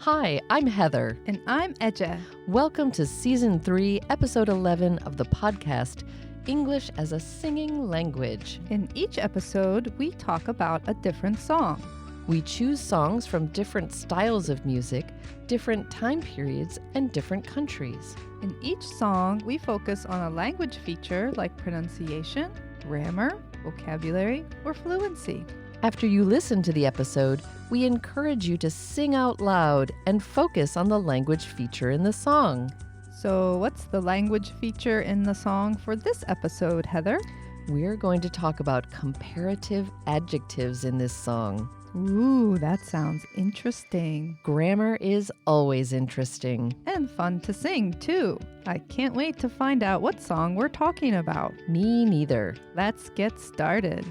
Hi, I'm Heather. And I'm Eja. Welcome to Season 3, Episode 11 of the podcast, English as a Singing Language. In each episode, we talk about a different song. We choose songs from different styles of music, different time periods, and different countries. In each song, we focus on a language feature like pronunciation, grammar, vocabulary, or fluency. After you listen to the episode, we encourage you to sing out loud and focus on the language feature in the song. So, what's the language feature in the song for this episode, Heather? We're going to talk about comparative adjectives in this song. Ooh, that sounds interesting. Grammar is always interesting. And fun to sing, too. I can't wait to find out what song we're talking about. Me neither. Let's get started.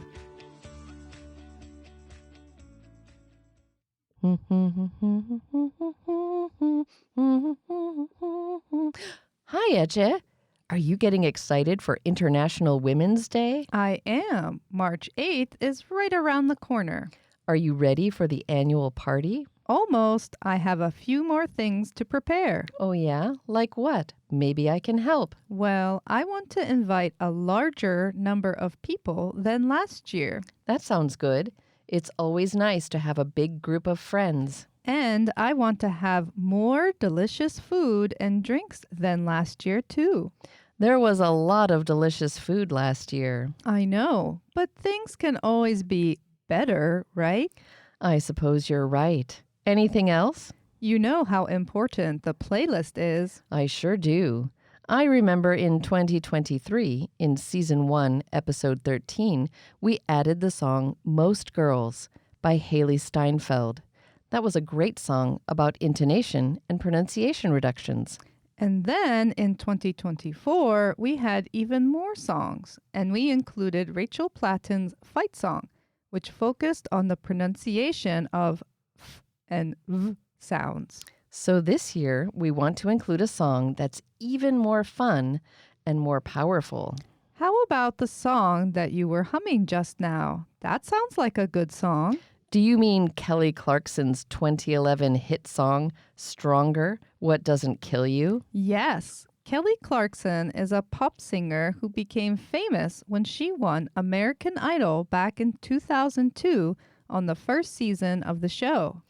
Hi, Eche. Are you getting excited for International Women's Day? I am. March 8th is right around the corner. Are you ready for the annual party? Almost. I have a few more things to prepare. Oh, yeah? Like what? Maybe I can help. Well, I want to invite a larger number of people than last year. That sounds good. It's always nice to have a big group of friends. And I want to have more delicious food and drinks than last year, too. There was a lot of delicious food last year. I know, but things can always be better, right? I suppose you're right. Anything else? You know how important the playlist is. I sure do. I remember in 2023, in Season 1, Episode 13, we added the song Most Girls by Haley Steinfeld. That was a great song about intonation and pronunciation reductions. And then in 2024, we had even more songs, and we included Rachel Platten's Fight Song, which focused on the pronunciation of f and v sounds. So this year, we want to include a song that's even more fun and more powerful. How about the song that you were humming just now? That sounds like a good song. Do you mean Kelly Clarkson's 2011 hit song, Stronger, What Doesn't Kill You? Yes. Kelly Clarkson is a pop singer who became famous when she won American Idol back in 2002 on the first season of the show.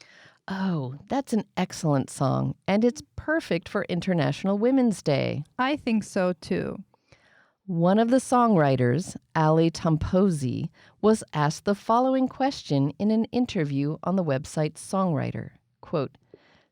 Oh, that's an excellent song, and it's perfect for International Women's Day. I think so, too. One of the songwriters, Ali Tamposi, was asked the following question in an interview on the website Songwriter. Quote,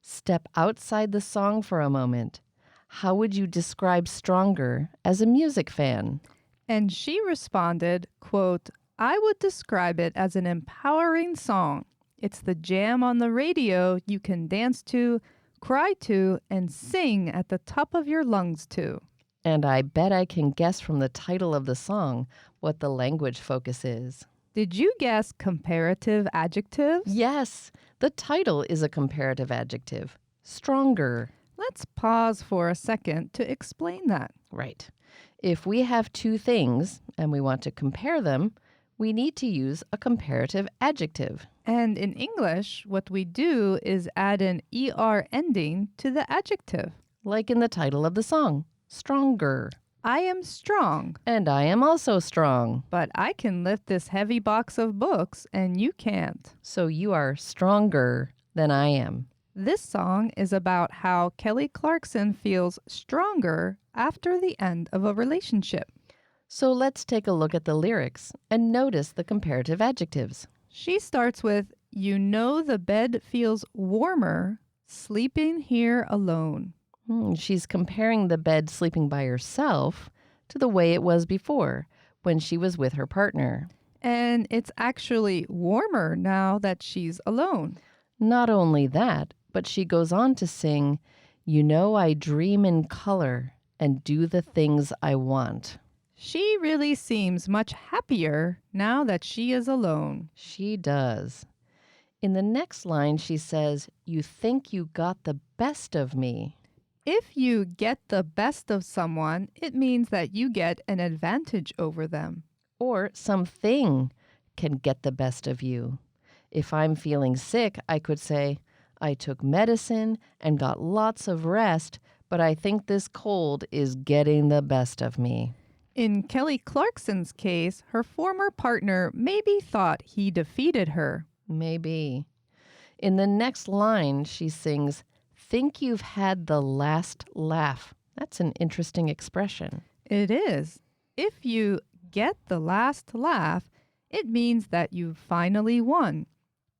"Step outside the song for a moment. How would you describe Stronger as a music fan?" And she responded, quote, "I would describe it as an empowering song. It's the jam on the radio you can dance to, cry to, and sing at the top of your lungs to." And I bet I can guess from the title of the song what the language focus is. Did you guess comparative adjectives? Yes, the title is a comparative adjective. Stronger. Let's pause for a second to explain that. Right. If we have two things and we want to compare them, we need to use a comparative adjective. And in English, what we do is add an ER ending to the adjective. Like in the title of the song, Stronger. I am strong, And I am also strong. but I can lift this heavy box of books and you can't. So you are stronger than I am. This song is about how Kelly Clarkson feels stronger after the end of a relationship. So let's take a look at the lyrics and notice the comparative adjectives. She starts with, "You know the bed feels warmer sleeping here alone." She's comparing the bed sleeping by herself to the way it was before when she was with her partner. And it's actually warmer now that she's alone. Not only that, but she goes on to sing, "You know I dream in color and do the things I want." She really seems much happier now that she is alone. She does. In the next line, she says, "You think you got the best of me." If you get the best of someone, it means that you get an advantage over them. Or something can get the best of you. If I'm feeling sick, I could say, I took medicine and got lots of rest, but I think this cold is getting the best of me. In Kelly Clarkson's case, her former partner maybe thought he defeated her. Maybe. In the next line, she sings, "Think you've had the last laugh." That's an interesting expression. It is. If you get the last laugh, it means that you finally won.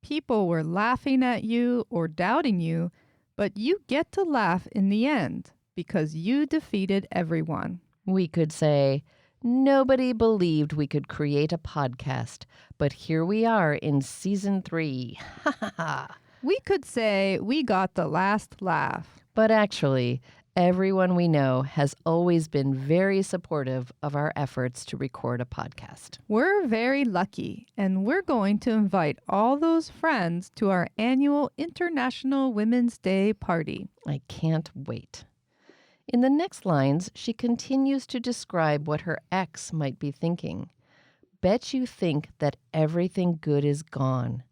People were laughing at you or doubting you, but you get to laugh in the end because you defeated everyone. We could say, nobody believed we could create a podcast, but here we are in season 3. Ha ha ha. We could say we got the last laugh. But actually, everyone we know has always been very supportive of our efforts to record a podcast. We're very lucky, and we're going to invite all those friends to our annual International Women's Day party. I can't wait. In the next lines, she continues to describe what her ex might be thinking. Bet you think that everything good is gone.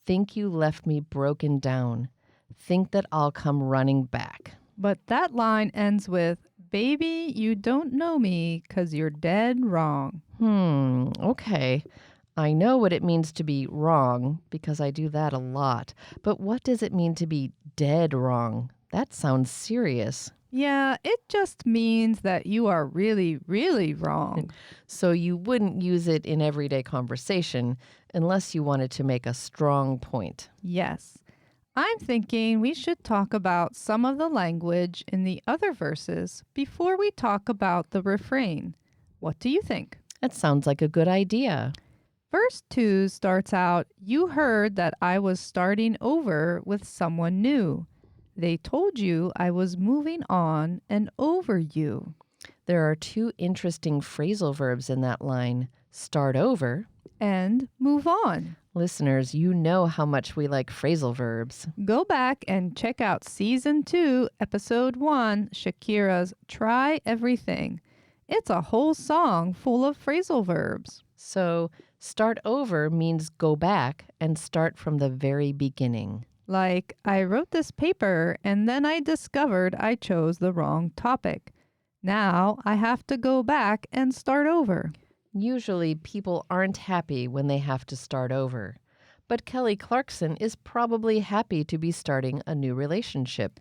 Think you left me broken down. Think that I'll come running back. But that line ends with, "Baby, you don't know me 'cause you're dead wrong." Okay. I know what it means to be wrong because I do that a lot. But what does it mean to be dead wrong? That sounds serious. Yeah, it just means that you are really, really wrong. So you wouldn't use it in everyday conversation unless you wanted to make a strong point. Yes. I'm thinking we should talk about some of the language in the other verses before we talk about the refrain. What do you think? That sounds like a good idea. Verse 2 starts out, "You heard that I was starting over with someone new. They told you I was moving on and over you." There are 2 interesting phrasal verbs in that line. Start over. And move on. Listeners, you know how much we like phrasal verbs. Go back and check out Season 2, Episode 1, Shakira's Try Everything. It's a whole song full of phrasal verbs. So start over means go back and start from the very beginning. Like, I wrote this paper and then I discovered I chose the wrong topic. Now I have to go back and start over. Usually people aren't happy when they have to start over. But Kelly Clarkson is probably happy to be starting a new relationship.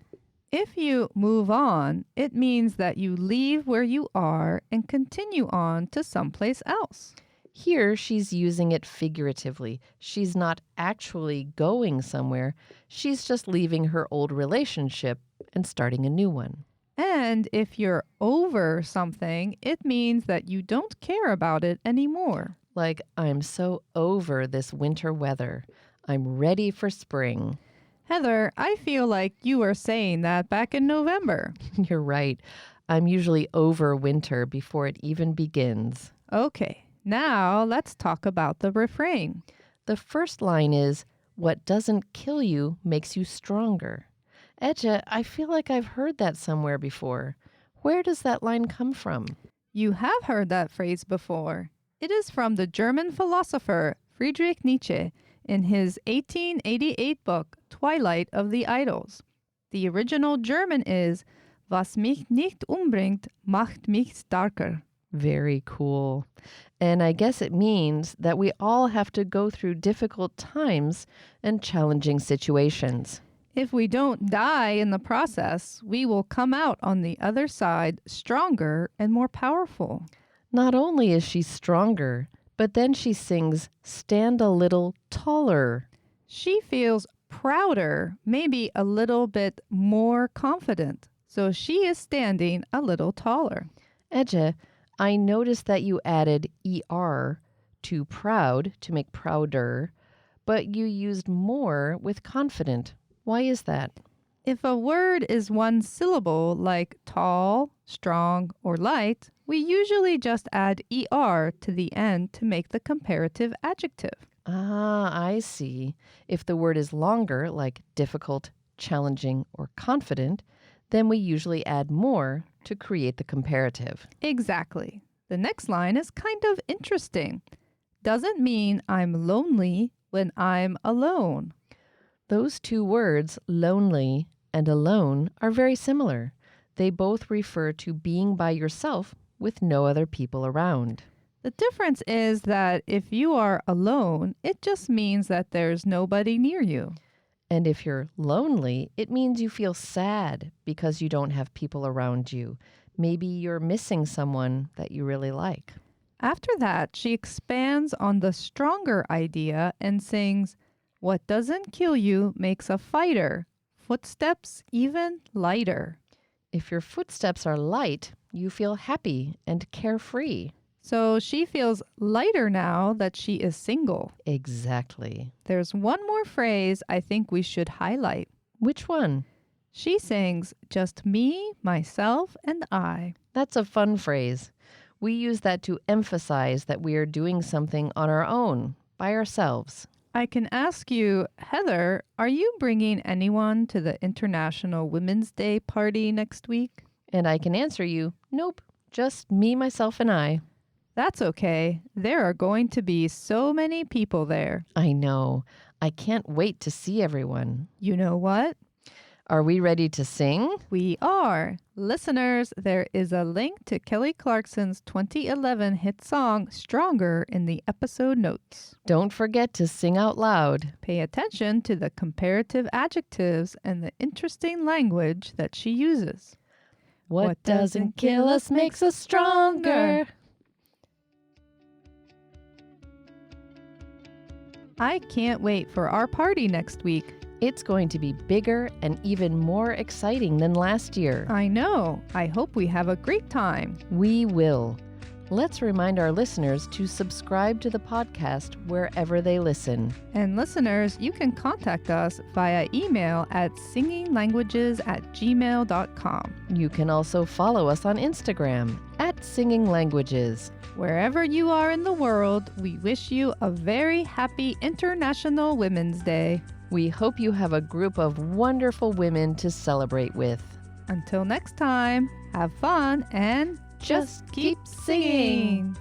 If you move on, it means that you leave where you are and continue on to someplace else. Here, she's using it figuratively. She's not actually going somewhere. She's just leaving her old relationship and starting a new one. And if you're over something, it means that you don't care about it anymore. Like, I'm so over this winter weather. I'm ready for spring. Heather, I feel like you were saying that back in November. You're right. I'm usually over winter before it even begins. Okay, now let's talk about the refrain. The first line is, "What doesn't kill you makes you stronger." Edja, I feel like I've heard that somewhere before. Where does that line come from? You have heard that phrase before. It is from the German philosopher Friedrich Nietzsche in his 1888 book, Twilight of the Idols. The original German is, "Was mich nicht umbringt, macht mich stärker." Very cool. And I guess it means that we all have to go through difficult times and challenging situations. If we don't die in the process, we will come out on the other side stronger and more powerful. Not only is she stronger, but then she sings, "Stand a little taller." She feels prouder, maybe a little bit more confident. So she is standing a little taller. Edja, I noticed that you added ER to proud to make prouder, but you used more with confident. Why is that? If a word is one syllable, like tall, strong, or light, we usually just add ER to the end to make the comparative adjective. Ah, I see. If the word is longer, like difficult, challenging, or confident, then we usually add more to create the comparative. Exactly. The next line is kind of interesting. Doesn't mean I'm lonely when I'm alone. Those two words, lonely and alone, are very similar. They both refer to being by yourself with no other people around. The difference is that if you are alone, it just means that there's nobody near you. And if you're lonely, it means you feel sad because you don't have people around you. Maybe you're missing someone that you really like. After that, she expands on the stronger idea and sings, "What doesn't kill you makes a fighter. Footsteps even lighter." If your footsteps are light, you feel happy and carefree. So she feels lighter now that she is single. Exactly. There's one more phrase I think we should highlight. Which one? She sings, "Just me, myself, and I." That's a fun phrase. We use that to emphasize that we are doing something on our own, by ourselves. I can ask you, Heather, are you bringing anyone to the International Women's Day party next week? And I can answer you, nope, just me, myself, and I. That's okay. There are going to be so many people there. I know. I can't wait to see everyone. You know what? Are we ready to sing? We are. Listeners, there is a link to Kelly Clarkson's 2011 hit song, Stronger, in the episode notes. Don't forget to sing out loud. Pay attention to the comparative adjectives and the interesting language that she uses. What doesn't kill us makes us stronger. I can't wait for our party next week. It's going to be bigger and even more exciting than last year. I know. I hope we have a great time. We will. Let's remind our listeners to subscribe to the podcast wherever they listen. And listeners, you can contact us via email at singinglanguages@gmail.com. You can also follow us on Instagram @singinglanguages. Wherever you are in the world, we wish you a very happy International Women's Day. We hope you have a group of wonderful women to celebrate with. Until next time, have fun and just keep singing.